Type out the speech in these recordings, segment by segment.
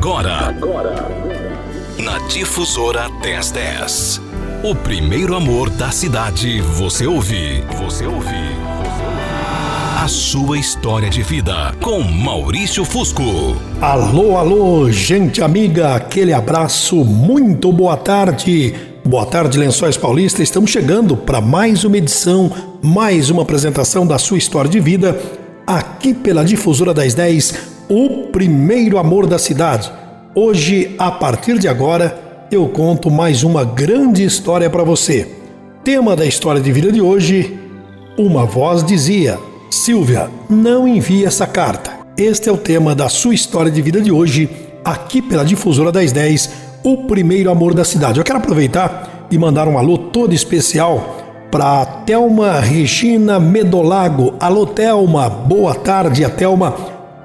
Agora, na Difusora 1010. O primeiro amor da cidade, você ouve. A sua história de vida, com Maurício Fusco. Alô, alô, gente amiga, aquele abraço, muito boa tarde. Boa tarde, Lençóis Paulista. Estamos chegando para mais uma edição, mais uma apresentação da sua história de vida, aqui pela Difusora 1010, o primeiro amor da cidade. Hoje, a partir de agora, eu conto mais uma grande história para você. Tema da história de vida de hoje: uma voz dizia: Silvia, não envie essa carta. Este é o tema da sua história de vida de hoje, aqui pela Difusora 1010, o primeiro amor da cidade. Eu quero aproveitar e mandar um alô todo especial para Thelma Regina Medolago. Alô, Thelma, boa tarde. A Thelma,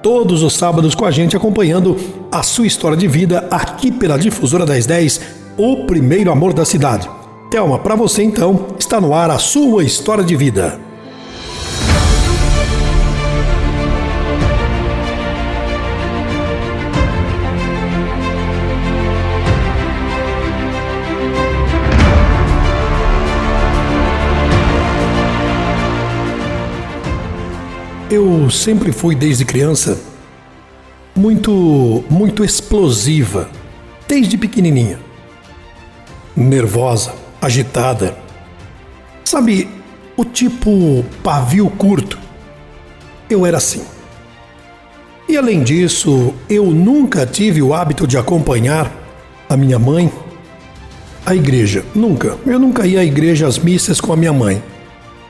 todos os sábados com a gente, acompanhando a sua história de vida aqui pela Difusora 1010, o primeiro amor da cidade. Thelma, para você então, está no ar a sua história de vida. Eu sempre fui, desde criança, muito explosiva, desde pequenininha. Nervosa, agitada. Sabe, o tipo pavio curto. Eu era assim. E além disso, eu nunca tive o hábito de acompanhar a minha mãe à igreja. Nunca. Eu nunca ia à igreja, às missas com a minha mãe.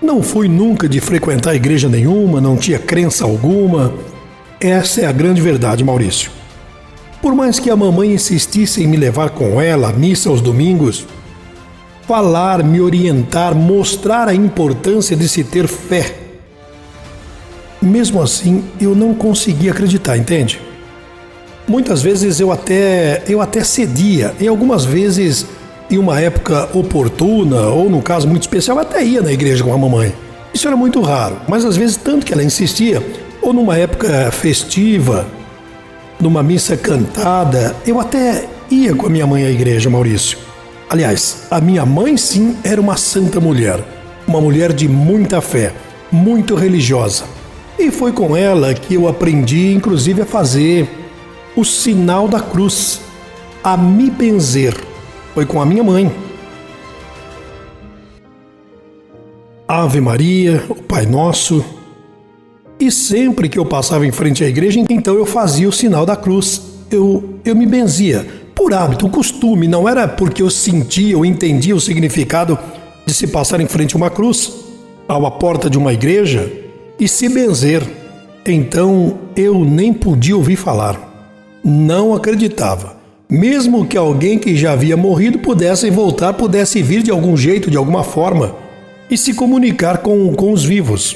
Não fui nunca de frequentar igreja nenhuma, não tinha crença alguma. Essa é a grande verdade, Maurício. Por mais que a mamãe insistisse em me levar com ela à missa aos domingos, falar, me orientar, mostrar a importância de se ter fé, mesmo assim eu não conseguia acreditar, entende? Muitas vezes eu até cedia, e algumas vezes, em uma época oportuna, ou no caso muito especial, até ia na igreja com a mamãe. Isso era muito raro, mas às vezes tanto que ela insistia, ou numa época festiva, numa missa cantada, eu até ia com a minha mãe à igreja, Maurício. Aliás, a minha mãe sim era uma santa mulher, uma mulher de muita fé, muito religiosa. E foi com ela que eu aprendi, inclusive, a fazer o sinal da cruz, a me benzer. Foi com a minha mãe. Ave Maria, o Pai Nosso. E sempre que eu passava em frente à igreja, então eu fazia o sinal da cruz. Eu me benzia, por hábito, costume. Não era porque eu sentia ou entendia o significado de se passar em frente a uma cruz, a uma porta de uma igreja, e se benzer. Então eu nem podia ouvir falar. Não acreditava. Mesmo que alguém que já havia morrido pudesse voltar, pudesse vir de algum jeito, de alguma forma, e se comunicar com os vivos.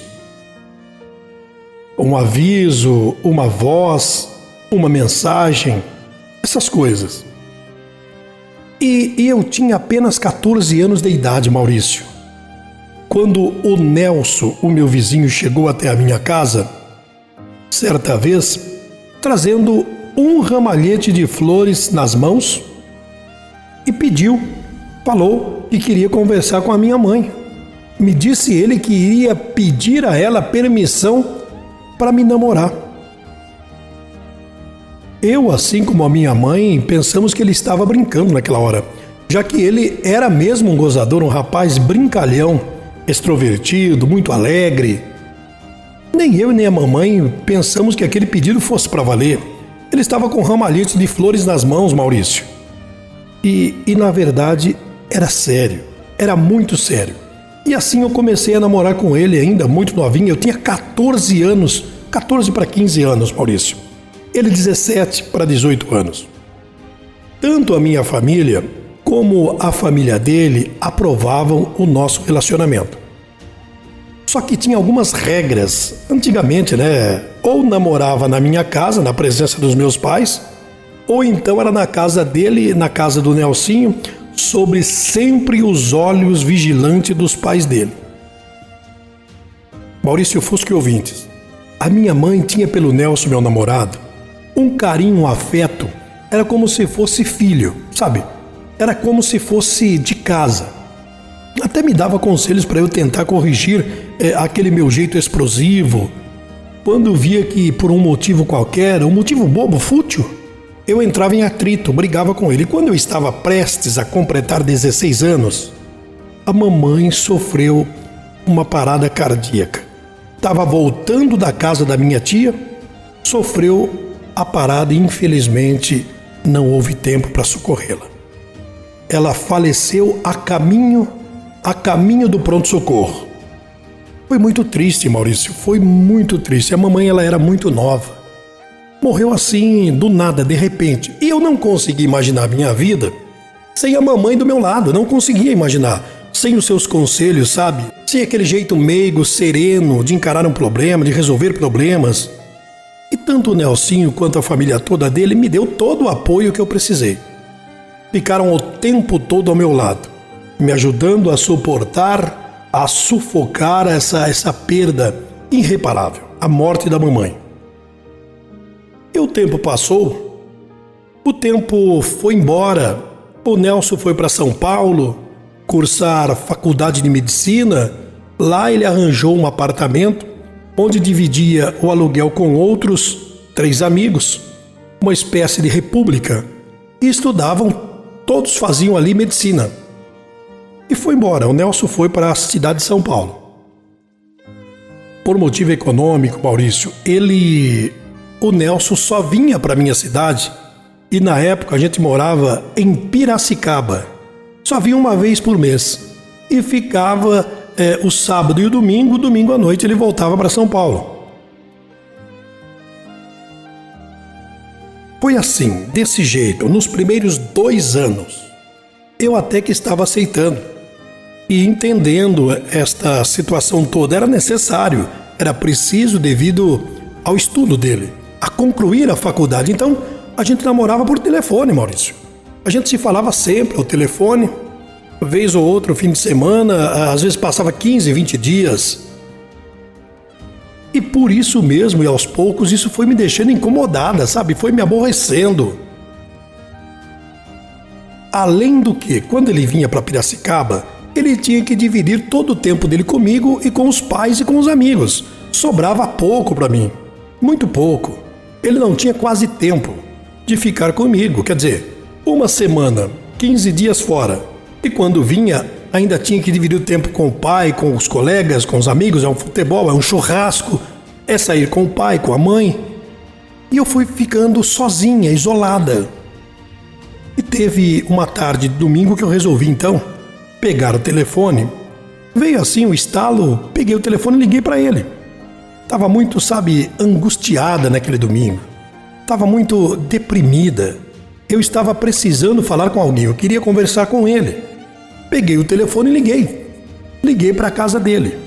Um aviso, uma voz, uma mensagem, essas coisas. E eu tinha apenas 14 anos de idade, Maurício. Quando o Nelson, o meu vizinho, chegou até a minha casa, certa vez, trazendo um ramalhete de flores nas mãos, e falou que queria conversar com a minha mãe. Me disse ele que iria pedir a ela permissão para me namorar. Eu, assim como a minha mãe, pensamos que ele estava brincando naquela hora, já que ele era mesmo um gozador, um rapaz brincalhão, extrovertido, muito alegre. Nem eu nem a mamãe pensamos que aquele pedido fosse para valer. Ele estava com ramalhetes de flores nas mãos, Maurício. E na verdade era sério, era muito sério. E assim eu comecei a namorar com ele ainda muito novinho. Eu tinha 14 anos, 14 para 15 anos, Maurício. Ele 17 para 18 anos. Tanto a minha família como a família dele aprovavam o nosso relacionamento. Só que tinha algumas regras. Antigamente, ou namorava na minha casa, na presença dos meus pais, ou então era na casa dele, na casa do Nelsinho, sobre sempre os olhos vigilantes dos pais dele. Maurício Fusco e ouvintes, a minha mãe tinha pelo Nelson, meu namorado, um carinho, um afeto. era como se fosse filho, sabe? Era como se fosse de casa. Até me dava conselhos para eu tentar corrigir aquele meu jeito explosivo. Quando via que por um motivo qualquer, um motivo bobo, fútil, eu entrava em atrito, brigava com ele. E quando eu estava prestes a completar 16 anos, a mamãe sofreu uma parada cardíaca. Estava voltando da casa da minha tia, sofreu a parada e infelizmente não houve tempo para socorrê-la. Ela faleceu a caminho do pronto-socorro. Foi muito triste, Maurício, foi muito triste. A mamãe, ela era muito nova. Morreu assim, do nada, de repente. E eu não consegui imaginar a minha vida sem a mamãe do meu lado. Não conseguia imaginar. Sem os seus conselhos, sabe? Sem aquele jeito meigo, sereno, de encarar um problema, de resolver problemas. E tanto o Nelsinho quanto a família toda dele me deu todo o apoio que eu precisei. Ficaram o tempo todo ao meu lado, me ajudando a suportar, a sufocar essa perda irreparável, a morte da mamãe. E o tempo passou, o tempo foi embora, o Nelson foi para São Paulo cursar faculdade de medicina. Lá ele arranjou um apartamento onde dividia o aluguel com outros 3 amigos, uma espécie de república, e estudavam. Todos faziam ali medicina. E foi embora. O Nelson foi para a cidade de São Paulo. Por motivo econômico, Maurício, o Nelson só vinha para a minha cidade, e na época a gente morava em Piracicaba. Só vinha uma vez por mês. E ficava o sábado e o domingo à noite ele voltava para São Paulo. Foi assim, desse jeito, nos primeiros 2 anos. Eu até que estava aceitando e entendendo esta situação toda. Era necessário, era preciso devido ao estudo dele, a concluir a faculdade. Então, a gente namorava por telefone, Maurício. A gente se falava sempre ao telefone, vez ou outra, fim de semana, às vezes passava 15, 20 dias. E por isso mesmo, e aos poucos, isso foi me deixando incomodada, sabe? Foi me aborrecendo. Além do que, quando ele vinha para Piracicaba, ele tinha que dividir todo o tempo dele comigo e com os pais e com os amigos. Sobrava pouco para mim, muito pouco. Ele não tinha quase tempo de ficar comigo, quer dizer, uma semana, 15 dias fora. E quando vinha, ainda tinha que dividir o tempo com o pai, com os colegas, com os amigos. É um futebol, é um churrasco, é sair com o pai, com a mãe. E eu fui ficando sozinha, isolada. E teve uma tarde de domingo que eu resolvi, então, pegar o telefone. Veio assim um estalo, peguei o telefone e liguei para ele. Tava muito, sabe, angustiada naquele domingo. Tava muito deprimida. Eu estava precisando falar com alguém, eu queria conversar com ele. Peguei o telefone e liguei. Liguei para a casa dele.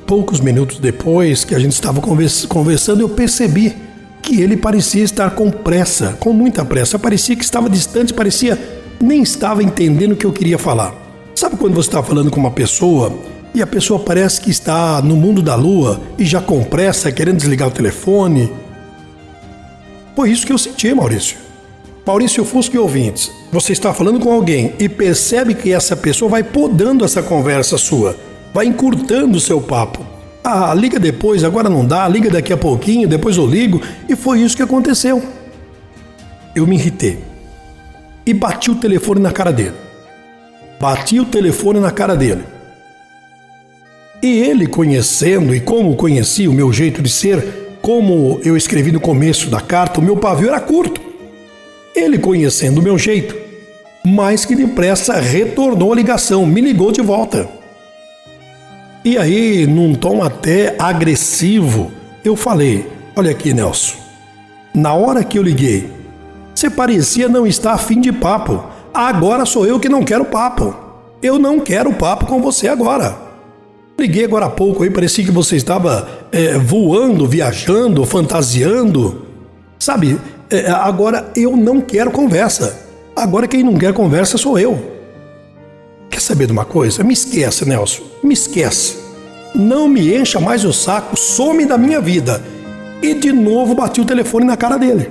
Poucos minutos depois que a gente estava conversando, eu percebi que ele parecia estar com pressa, com muita pressa. Parecia que estava distante, parecia nem estava entendendo o que eu queria falar. Sabe quando você está falando com uma pessoa e a pessoa parece que está no mundo da lua e já com pressa, querendo desligar o telefone? Foi isso que eu senti, Maurício. Maurício Fusco e ouvintes, você está falando com alguém e percebe que essa pessoa vai podando essa conversa sua, vai encurtando o seu papo. Ah, liga depois, agora não dá, liga daqui a pouquinho, depois eu ligo. E foi isso que aconteceu. Eu me irritei e bati o telefone na cara dele. Bati o telefone na cara dele. E ele, conhecendo e como conhecia o meu jeito de ser, como eu escrevi no começo da carta, o meu pavio era curto. Ele, conhecendo o meu jeito, mais que depressa retornou a ligação, me ligou de volta. E aí, num tom até agressivo, eu falei: olha aqui, Nelson, na hora que eu liguei, você parecia não estar afim de papo. Agora sou eu que não quero papo. Eu não quero papo com você agora. Liguei agora há pouco aí, parecia que você estava voando, viajando, fantasiando. Sabe, agora eu não quero conversa. Agora quem não quer conversa sou eu. Quer saber de uma coisa? Me esquece, Nelson. Me esquece. Não me encha mais o saco, some da minha vida. E de novo bati o telefone na cara dele.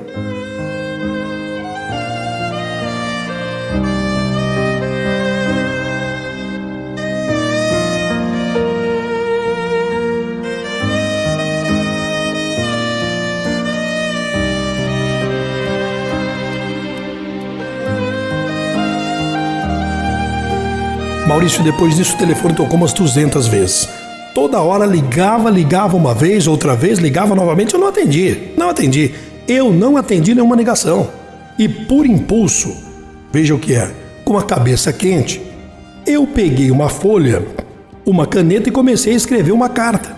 Maurício, depois disso o telefone tocou umas 200 vezes. Toda hora ligava uma vez, outra vez, ligava novamente, eu não atendi. Eu não atendi nenhuma ligação. E por impulso, veja o que é, com a cabeça quente, eu peguei uma folha, uma caneta e comecei a escrever uma carta.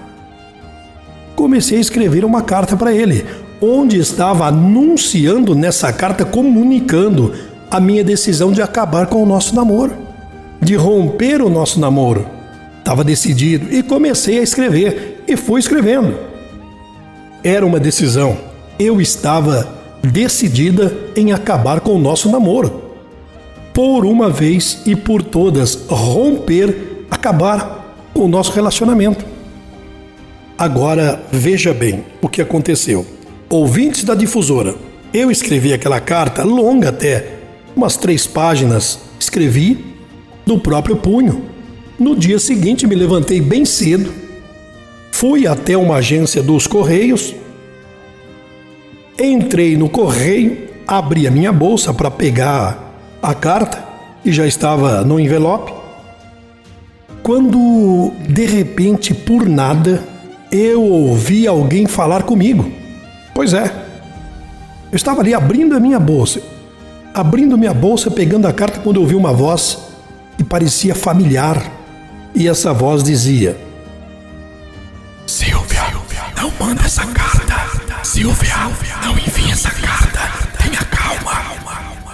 Comecei a escrever uma carta para ele, onde estava anunciando nessa carta, comunicando a minha decisão de acabar com o nosso namoro, de romper o nosso namoro. Estava decidido e comecei a escrever e fui escrevendo. Era uma decisão. Eu estava decidida em acabar com o nosso namoro. Por uma vez e por todas, romper, acabar com o nosso relacionamento. Agora, veja bem o que aconteceu. Ouvintes da Difusora, eu escrevi aquela carta, longa até, umas 3 páginas, escrevi do próprio punho. No dia seguinte, me levantei bem cedo, fui até uma agência dos Correios, entrei no correio, abri a minha bolsa para pegar a carta, que já estava no envelope, quando, de repente, por nada, eu ouvi alguém falar comigo. Pois é, eu estava ali abrindo minha bolsa, pegando a carta, quando eu ouvi uma voz que parecia familiar. E essa voz dizia: Silvia, não manda essa carta. Silvia, não envia essa carta. Tenha calma.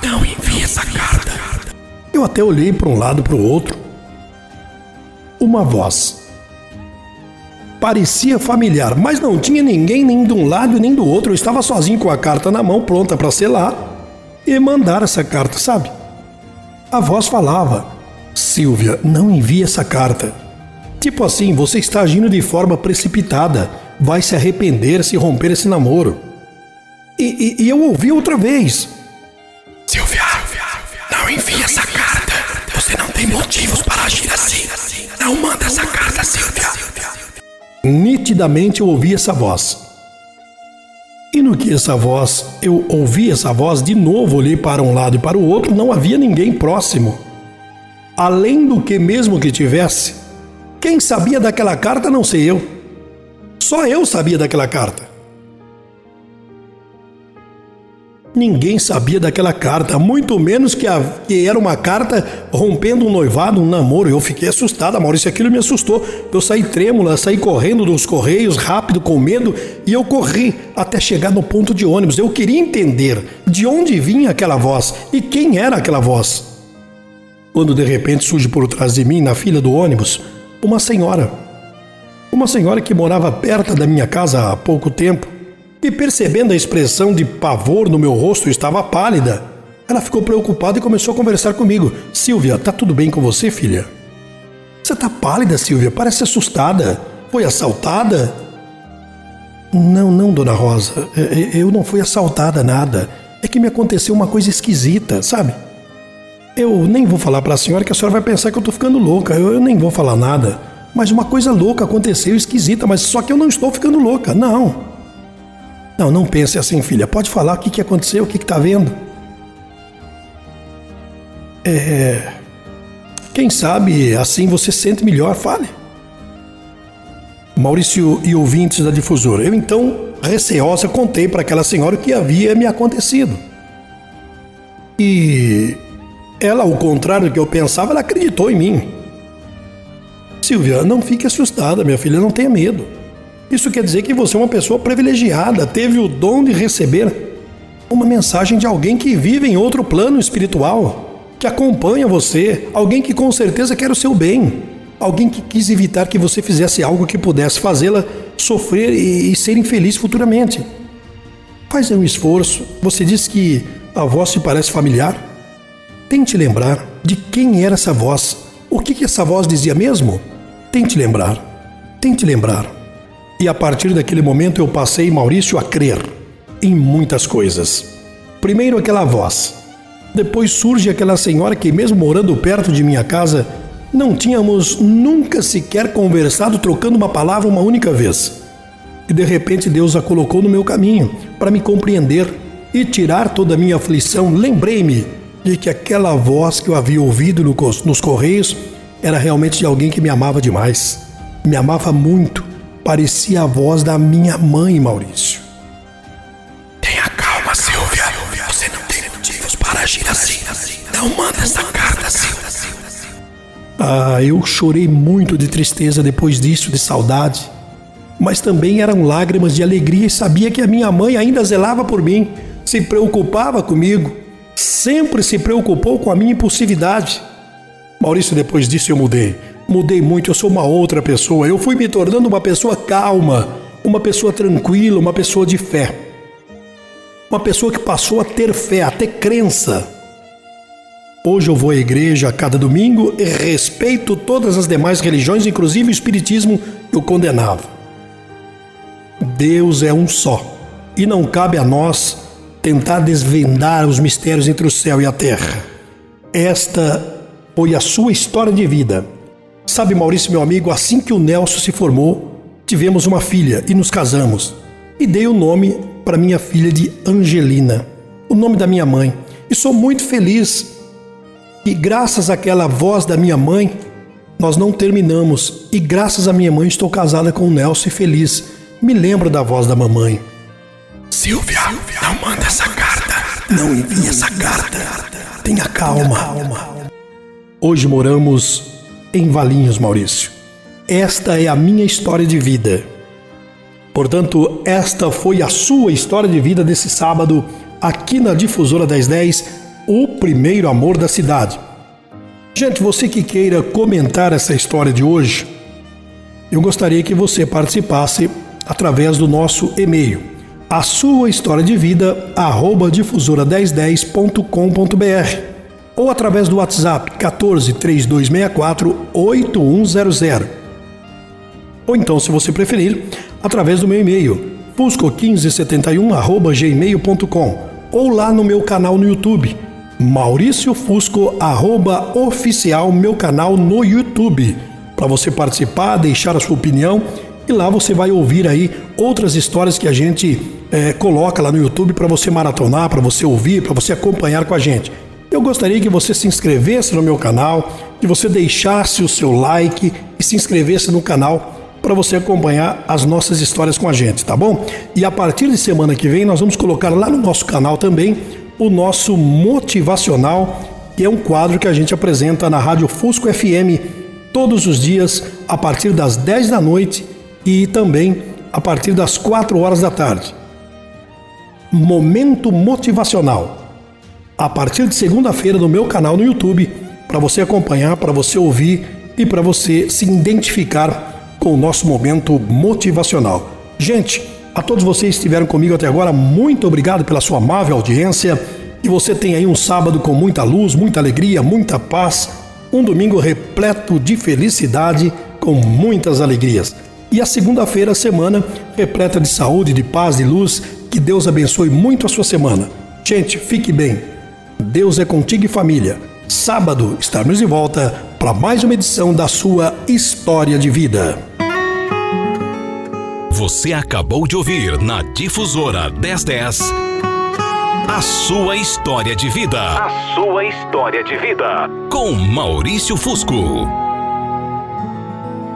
Não envia essa carta. Eu até olhei para um lado e para o outro. Uma voz. Parecia familiar, mas não tinha ninguém nem de um lado nem do outro. Eu estava sozinho com a carta na mão, pronta para selar e mandar essa carta, sabe? A voz falava: Silvia, não envie essa carta. Tipo assim, você está agindo de forma precipitada. Vai se arrepender se romper esse namoro. E eu ouvi outra vez: Silvia, não envie essa carta. Você não tem motivos para agir assim. Não manda essa carta, Silvia. Nitidamente eu ouvi essa voz. E no que eu ouvi essa voz, de novo olhei para um lado e para o outro, não havia ninguém próximo. Além do que, mesmo que tivesse, quem sabia daquela carta não sei eu. Só eu sabia daquela carta. Ninguém sabia daquela carta, muito menos que era uma carta rompendo um noivado, um namoro. Eu fiquei assustada, Maurício, aquilo me assustou. Eu saí trêmula, saí correndo dos Correios, rápido, com medo, e eu corri até chegar no ponto de ônibus. Eu queria entender de onde vinha aquela voz e quem era aquela voz. Quando de repente surge por trás de mim, na fila do ônibus, uma senhora que morava perto da minha casa há pouco tempo, e percebendo a expressão de pavor no meu rosto, estava pálida. Ela ficou preocupada e começou a conversar comigo. Silvia, tá tudo bem com você, filha? Você tá pálida, Silvia, parece assustada. Foi assaltada? Não, dona Rosa, eu não fui assaltada nada. É que me aconteceu uma coisa esquisita, sabe? Eu nem vou falar para a senhora, que a senhora vai pensar que eu tô ficando louca. Eu nem vou falar nada. Mas uma coisa louca aconteceu, esquisita, mas só que eu não estou ficando louca, não. Não pense assim, filha. Pode falar o que aconteceu, o que tá vendo? Quem sabe assim você se sente melhor, fale. Maurício e ouvintes da Difusora, eu então, receosa, contei para aquela senhora o que havia me acontecido. E ela, ao contrário do que eu pensava, ela acreditou em mim. Silvia, não fique assustada, minha filha, não tenha medo. Isso quer dizer que você é uma pessoa privilegiada, teve o dom de receber uma mensagem de alguém que vive em outro plano espiritual, que acompanha você, alguém que com certeza quer o seu bem, alguém que quis evitar que você fizesse algo que pudesse fazê-la sofrer e ser infeliz futuramente. Faz um esforço. Você disse que a voz te parece familiar? Tente lembrar de quem era essa voz. O que essa voz dizia mesmo? Tente lembrar. E a partir daquele momento eu passei, Maurício, a crer em muitas coisas. Primeiro aquela voz. Depois surge aquela senhora que, mesmo morando perto de minha casa, não tínhamos nunca sequer conversado, trocando uma palavra uma única vez. E de repente Deus a colocou no meu caminho para me compreender e tirar toda a minha aflição. Lembrei-me de que aquela voz que eu havia ouvido nos Correios era realmente de alguém que me amava demais. Me amava muito. Parecia a voz da minha mãe, Maurício. Tenha calma, Silvia. Você não tem motivos para agir assim. Não manda essa carta, Silvia. Eu chorei muito de tristeza depois disso, de saudade. Mas também eram lágrimas de alegria e sabia que a minha mãe ainda zelava por mim, se preocupava comigo, sempre se preocupou com a minha impulsividade. Maurício, depois disso eu mudei muito, eu sou uma outra pessoa, eu fui me tornando uma pessoa calma, uma pessoa tranquila, uma pessoa de fé. Uma pessoa que passou a ter fé, a ter crença. Hoje eu vou à igreja a cada domingo e respeito todas as demais religiões, inclusive o espiritismo eu condenava. Deus é um só e não cabe a nós tentar desvendar os mistérios entre o céu e a terra. Esta foi a sua história de vida. Sabe, Maurício, meu amigo, assim que o Nelson se formou, tivemos uma filha e nos casamos. E dei o nome para minha filha de Angelina, o nome da minha mãe. E sou muito feliz que graças àquela voz da minha mãe, nós não terminamos. E graças à minha mãe estou casada com o Nelson e feliz. Me lembro da voz da mamãe. Silvia, não manda essa carta. Não envie essa carta. Tenha calma. Hoje moramos em Valinhos, Maurício. Esta é a minha história de vida. Portanto, esta foi a sua história de vida desse sábado, aqui na Difusora 1010, o primeiro amor da cidade. Gente, você que queira comentar essa história de hoje, eu gostaria que você participasse através do nosso e-mail, a sua história de vida @difusora1010.com.br ou através do WhatsApp 14 3264 8100. Ou então, se você preferir, através do meu e-mail fusco1571@gmail.com ou lá no meu canal no YouTube, Maurício Fusco @oficial, meu canal no YouTube, para você participar, deixar a sua opinião. E lá você vai ouvir aí outras histórias que a gente coloca lá no YouTube para você maratonar, para você ouvir, para você acompanhar com a gente. Eu gostaria que você se inscrevesse no meu canal, que você deixasse o seu like e se inscrevesse no canal para você acompanhar as nossas histórias com a gente, tá bom? E a partir de semana que vem nós vamos colocar lá no nosso canal também o nosso Motivacional, que é um quadro que a gente apresenta na Rádio Fusco FM todos os dias a partir das 10 da noite e também a partir das 4 horas da tarde. Momento Motivacional. A partir de segunda-feira no meu canal no YouTube, para você acompanhar, para você ouvir e para você se identificar com o nosso momento motivacional. Gente, a todos vocês que estiveram comigo até agora, muito obrigado pela sua amável audiência. E você tem aí um sábado com muita luz, muita alegria, muita paz, um domingo repleto de felicidade, com muitas alegrias. E a segunda-feira, semana repleta de saúde, de paz, de luz. Que Deus abençoe muito a sua semana. Gente, fique bem. Deus é contigo e família. Sábado estaremos de volta para mais uma edição da sua História de Vida. Você acabou de ouvir na Difusora 1010 a sua história de vida. A sua história de vida. Com Maurício Fusco.